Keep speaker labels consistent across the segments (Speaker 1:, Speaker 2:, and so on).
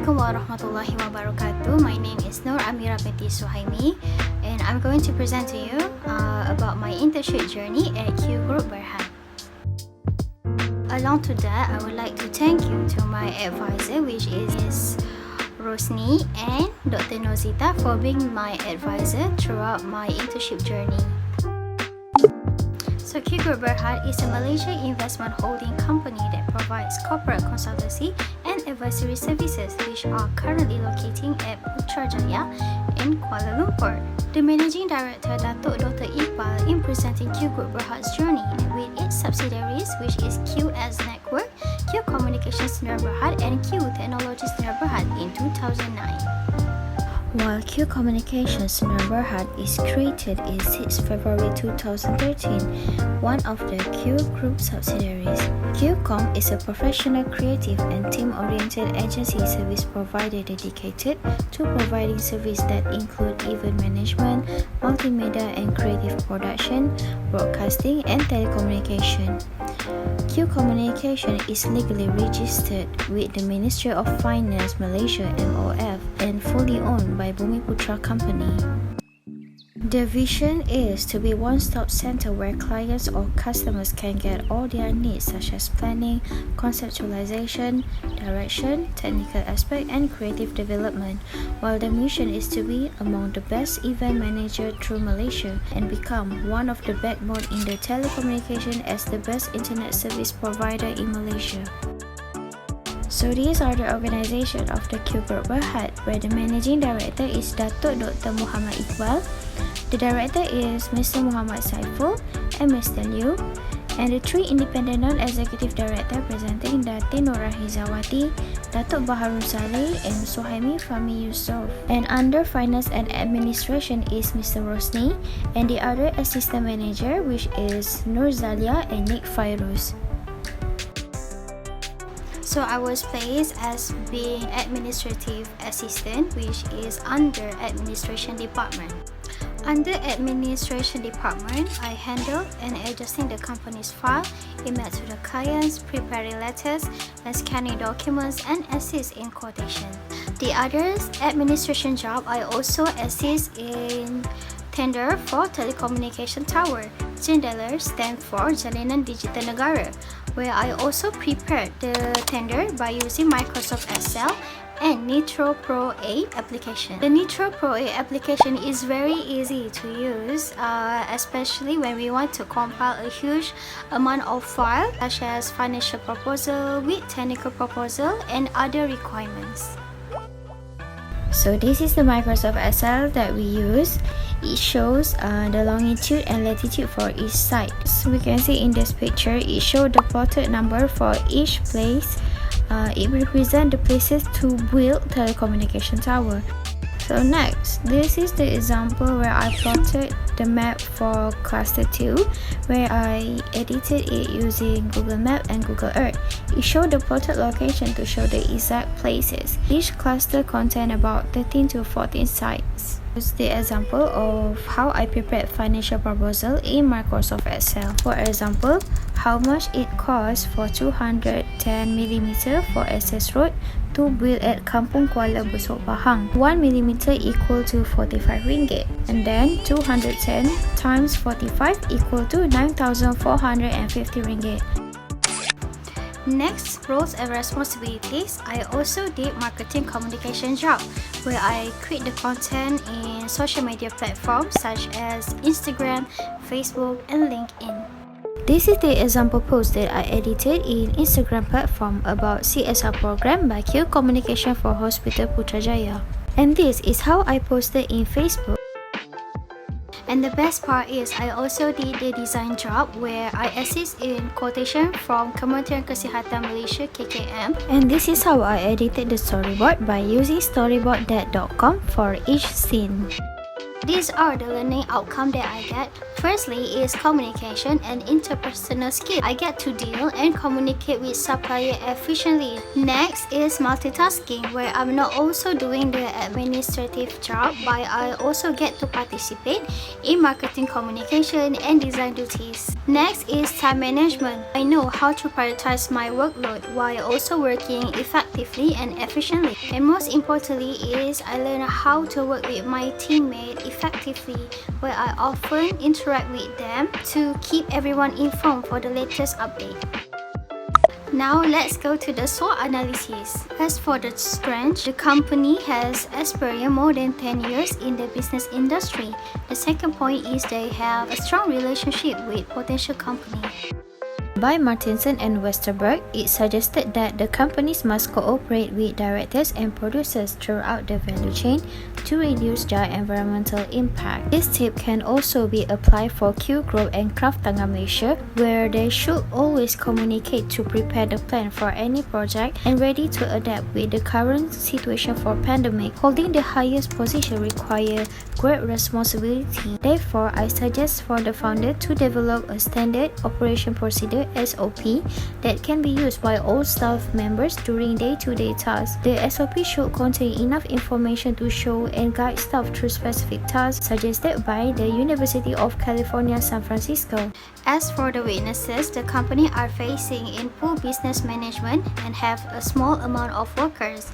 Speaker 1: Assalamualaikum warahmatullahi wabarakatuh. My name is Nur Amira binti Suhaimi, and I'm going to present to you about my internship journey at Q Group Berhad. Along to that, I would like to thank you to my advisor, which is Rosni and Dr. Nozita, for being my advisor throughout my internship journey. So Q Group Berhad is a Malaysia investment holding company that provides corporate consultancy and advisory services, which are currently locating at Putrajaya in Kuala Lumpur. The Managing Director, Datuk Dr. Iqbal, in presenting Q Group Berhad's journey with its subsidiaries, which is QS Network, Q Communications Sdn Berhad and Q Technologies Sdn Berhad in 2009. While Q Communications Sdn Berhad is created in 6 February 2013, one of the Q Group subsidiaries, QCom is a professional, creative and team-oriented agency service provider dedicated to providing services that include event management, multimedia and creative production, broadcasting and telecommunication. Q Communication is legally registered with the Ministry of Finance Malaysia (MOF) and fully owned by Bumiputra Company. The vision is to be a one-stop center where clients or customers can get all their needs such as planning, conceptualization, direction, technical aspect and creative development, while the mission is to be among the best event manager through Malaysia and become one of the backbone in the telecommunication as the best internet service provider in Malaysia. So these are the organization of the Q Group Berhad, where the Managing Director is Datuk Dr. Muhammad Iqbal, the Director is Mr. Muhammad Saiful and Mr. Liu, and the three independent non-executive director presenting Datin Nurahizawati, Datuk Baharul Saleh and Suhaimi Fahmi Yusof. And under Finance and Administration is Mr. Rosni and the other assistant manager, which is Nur Zalia and Nick Fairuz. So I was placed as being administrative assistant, which is under administration department. Under administration department, I handled and adjusting the company's file, email to the clients, preparing letters, and scanning documents, and assist in quotation. The others administration job, I also assist in tender for telecommunication tower. JENDELA stand for Jalinan Digital Negara, where I also prepared the tender by using Microsoft Excel and Nitro Pro 8 application. The Nitro Pro 8 application is very easy to use, especially when we want to compile a huge amount of files such as financial proposal with technical proposal and other requirements. So this is the Microsoft Excel that we use. It shows the longitude and latitude for each site. So we can see in this picture, it shows the plotted number for each place. It represents the places to build telecommunication tower. So next, this is the example where I plotted the map for cluster 2, where I edited it using Google Map and Google Earth. It showed the plotted location to show the exact places. Each cluster contains about 13 to 14 sites. This is the example of how I prepared financial proposal in Microsoft Excel. For example, how much it costs for 210mm for access road to build at Kampung Kuala Besok Pahang. 1mm equal to 45 ringgit, and then 210 times 45 equal to 9,450 ringgit. Next, roles and responsibilities. I also did marketing communication job, where I create the content in social media platforms such as Instagram, Facebook, and LinkedIn. This is the example post that I edited in Instagram platform about CSR program by Q Communication for Hospital Putrajaya. And this is how I posted in Facebook. And the best part is I also did the design job where I assist in quotation from Kementerian Kesihatan Malaysia KKM. And this is how I edited the storyboard by using storyboard.com for each scene. These are the learning outcomes that I get. Firstly is communication and interpersonal skill. I get to deal and communicate with supplier efficiently. Next is multitasking, where I'm not also doing the administrative job, but I also get to participate in marketing communication and design duties. Next is time management. I know how to prioritize my workload while also working effectively and efficiently. And most importantly is I learn how to work with my teammates effectively, where I often interact with them to keep everyone informed for the latest update. Now let's go to the SWOT analysis. As for the strength, the company has experienced more than 10 years in the business industry. The second point is they have a strong relationship with potential companies. By Martinson and Westerberg, it suggested that the companies must cooperate with directors and producers throughout the value chain to reduce their environmental impact. This tip can also be applied for Q Group and Kraft Tangga Malaysia, where they should always communicate to prepare the plan for any project and ready to adapt with the current situation for pandemic. Holding the highest position requires great responsibility. Therefore, I suggest for the founder to develop a standard operation procedure SOP that can be used by all staff members during day-to-day tasks. The SOP should contain enough information to show and guide staff through specific tasks suggested by the University of California, San Francisco. As for the weaknesses, the company are facing in poor business management and have a small amount of workers.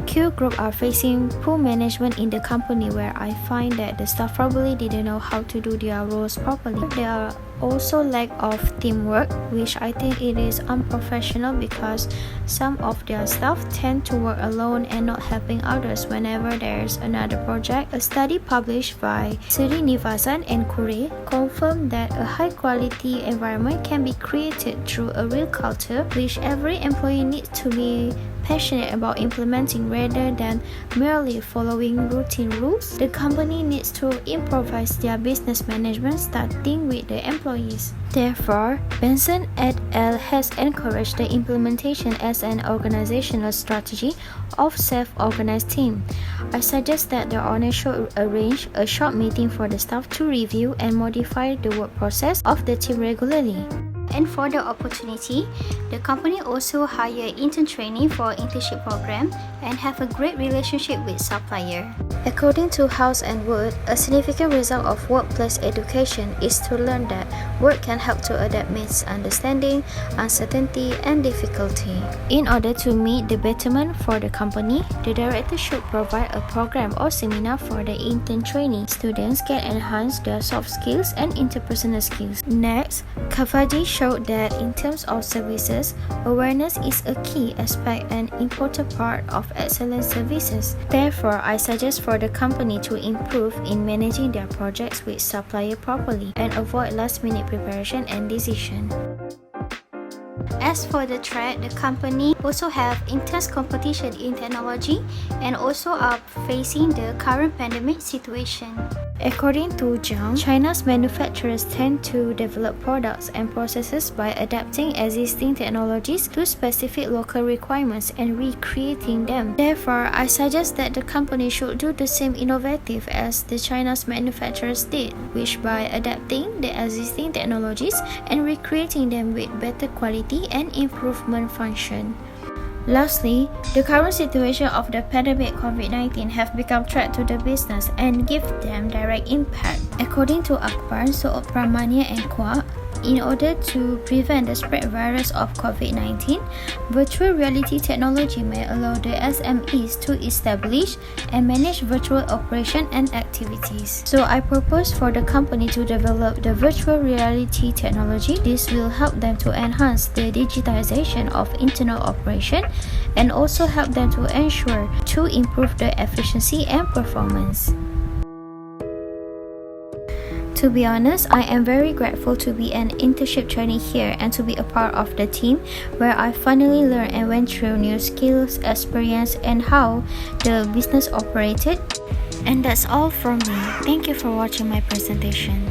Speaker 1: Q Group are facing poor management in the company, where I find that the staff probably didn't know how to do their roles properly. There are also lack of teamwork, which I think it is unprofessional because some of their staff tend to work alone and not helping others whenever there's another project. A study published by Srinivasan and Kure confirmed that a high quality environment can be created through a real culture, which every employee needs to be passionate about implementing rather than merely following routine rules. The company needs to improvise their business management starting with the employees. Therefore, Benson et al. Has encouraged the implementation as an organizational strategy of self-organized team. I suggest that the owner should arrange a short meeting for the staff to review and modify the work process of the team regularly. And for the opportunity, the company also hire intern trainee for internship program and have a great relationship with supplier. According to House and Wood, a significant result of workplace education is to learn that work can help to adapt misunderstanding, uncertainty, and difficulty. In order to meet the betterment for the company, the director should provide a program or seminar for the intern trainee. Students can enhance their soft skills and interpersonal skills. Next, Kavaji showed that in terms of services, awareness is a key aspect and important part of excellent services. Therefore, I suggest for the company to improve in managing their projects with supplier properly and avoid last-minute preparation and decision. As for the threat, the company also have intense competition in technology and also are facing the current pandemic situation. According to Zhang, China's manufacturers tend to develop products and processes by adapting existing technologies to specific local requirements and recreating them. Therefore, I suggest that the company should do the same innovative as the China's manufacturers did, which by adapting the existing technologies and recreating them with better quality and improvement function. Lastly, the current situation of the pandemic COVID-19 have become threat to the business and give them direct impact. According to Akbar, Soopramania and Kwak, in order to prevent the spread virus of COVID-19, virtual reality technology may allow the SMEs to establish and manage virtual operation and activities. So I propose for the company to develop the virtual reality technology. This will help them to enhance the digitization of internal operation and also help them to ensure to improve the efficiency and performance. To be honest, I am very grateful to be an internship trainee here and to be a part of the team where I finally learned and went through new skills, experience, and how the business operated. And that's all from me. Thank you for watching my presentation.